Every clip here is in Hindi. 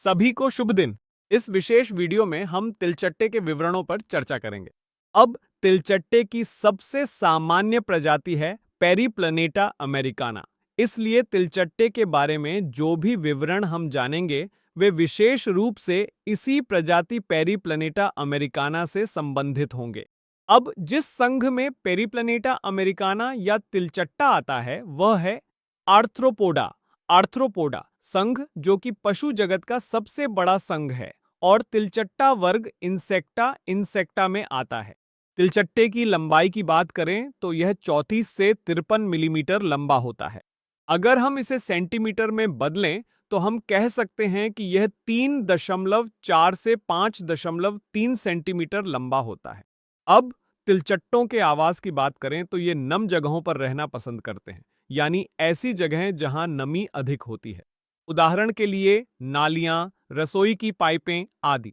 सभी को शुभ दिन। इस विशेष वीडियो में हम तिलचट्टे के विवरणों पर चर्चा करेंगे। अब तिलचट्टे की सबसे सामान्य प्रजाति है पेरीप्लैनेटा अमेरिकाना। इसलिए तिलचट्टे के बारे में जो भी विवरण हम जानेंगे वे विशेष रूप से इसी प्रजाति पेरीप्लैनेटा अमेरिकाना से संबंधित होंगे। अब जिस संघ में पेरीप्लैनेटा अमेरिकाना या तिलचट्टा आता है वह है आर्थ्रोपोडा। आर्थ्रोपोडा संघ जो कि पशु जगत का सबसे बड़ा संघ है और तिलचट्टा वर्ग इंसेक्टा में आता है। तिलचट्टे की लंबाई की बात करें तो यह 34 से 53 मिलीमीटर लंबा होता है। अगर हम इसे सेंटीमीटर में बदलें तो हम कह सकते हैं कि यह 3.4 से 5.3 सेंटीमीटर लंबा होता है। अब तिलचट्टों के आवास की बात करें तो ये नम जगहों पर रहना पसंद करते हैं, यानी ऐसी जगहें जहां नमी अधिक होती है। उदाहरण के लिए नालियां, रसोई की पाइपें आदि।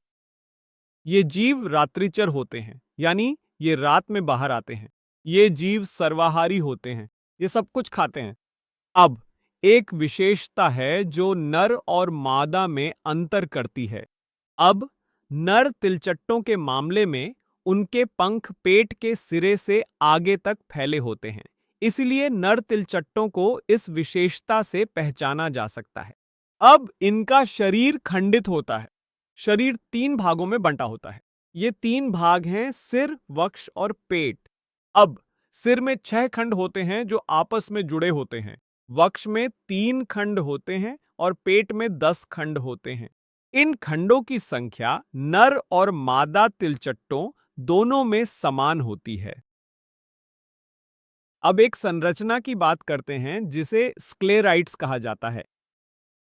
ये जीव रात्रिचर होते हैं, यानी ये रात में बाहर आते हैं। ये जीव सर्वाहारी होते हैं, ये सब कुछ खाते हैं। अब एक विशेषता है जो नर और मादा में अंतर करती है। अब नर तिलचट्टों के मामले में उनके पंख पेट के सिरे से आगे तक फैले होते हैं, इसलिए नर तिलचट्टों को इस विशेषता से पहचाना जा सकता है। अब इनका शरीर खंडित होता है। शरीर 3 भागों में बंटा होता है। ये 3 भाग हैं सिर, वक्ष और पेट। अब सिर में 6 खंड होते हैं जो आपस में जुड़े होते हैं। वक्ष में 3 खंड होते हैं और पेट में 10 खंड होते हैं। इन खंडों की संख्या नर और मादा तिलचट्टों दोनों में समान होती है। अब एक संरचना की बात करते हैं जिसे स्क्लेराइड्स कहा जाता है।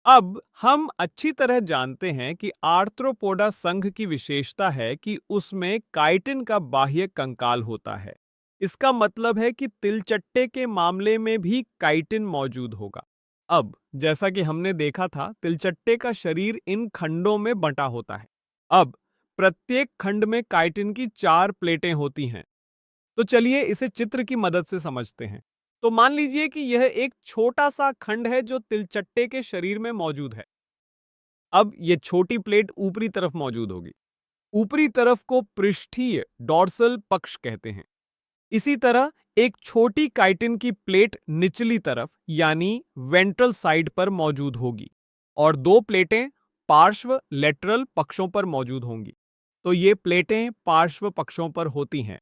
अब हम अच्छी तरह जानते हैं कि आर्थ्रोपोडा संघ की विशेषता है कि उसमें काइटिन का बाह्य कंकाल होता है। इसका मतलब है कि तिलचट्टे के मामले में भी काइटिन मौजूद होगा। अब जैसा कि हमने देखा था, तिलचट्टे का शरीर इन खंडों में बंटा होता है। अब प्रत्येक खंड में काइटिन की 4 प्लेटें होती हैं। तो चलिए इसे चित्र की मदद से समझते हैं। तो मान लीजिए कि यह एक छोटा सा खंड है जो तिलचट्टे के शरीर में मौजूद है। अब यह छोटी प्लेट ऊपरी तरफ मौजूद होगी। ऊपरी तरफ को पृष्ठीय डॉर्सल पक्ष कहते हैं। इसी तरह एक छोटी काइटिन की प्लेट निचली तरफ यानी वेंट्रल साइड पर मौजूद होगी और 2 प्लेटें पार्श्व लेटरल पक्षों पर मौजूद होंगी। तो ये प्लेटें पार्श्व पक्षों पर होती हैं।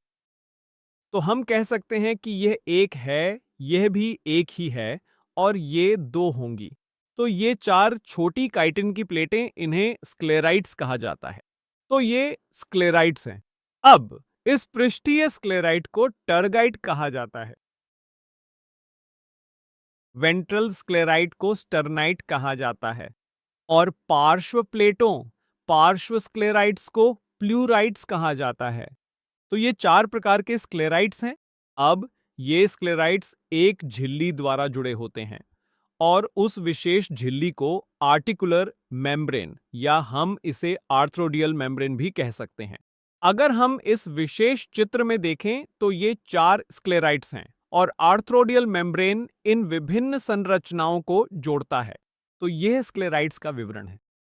तो हम कह सकते हैं कि यह एक है, यह भी एक ही है और ये 2 होंगी। तो ये 4 छोटी काइटिन की प्लेटें, इन्हें स्क्लेराइड्स कहा जाता है। तो ये स्क्लेराइड्स हैं। अब इस पृष्ठीय स्क्लेराइड को टरगाइट कहा जाता है। वेंट्रल स्क्लेराइड को स्टर्नाइट कहा जाता है और पार्श्व प्लेटों, पार्श्व स्क्लेराइड्स को प्लूराइड्स कहा जाता है। तो ये 4 प्रकार के स्क्लेराइड्स हैं। अब ये स्क्लेराइड्स एक झिल्ली द्वारा जुड़े होते हैं और उस विशेष झिल्ली को आर्टिकुलर मेम्ब्रेन या हम इसे आर्थ्रोडियल मेम्ब्रेन भी कह सकते हैं। अगर हम इस विशेष चित्र में देखें तो ये 4 स्क्लेराइड्स हैं और आर्थ्रोडियल मेम्ब्रेन इन विभिन्न संरचनाओं को जोड़ता है। तो यह स्क्लेराइड्स का विवरण है।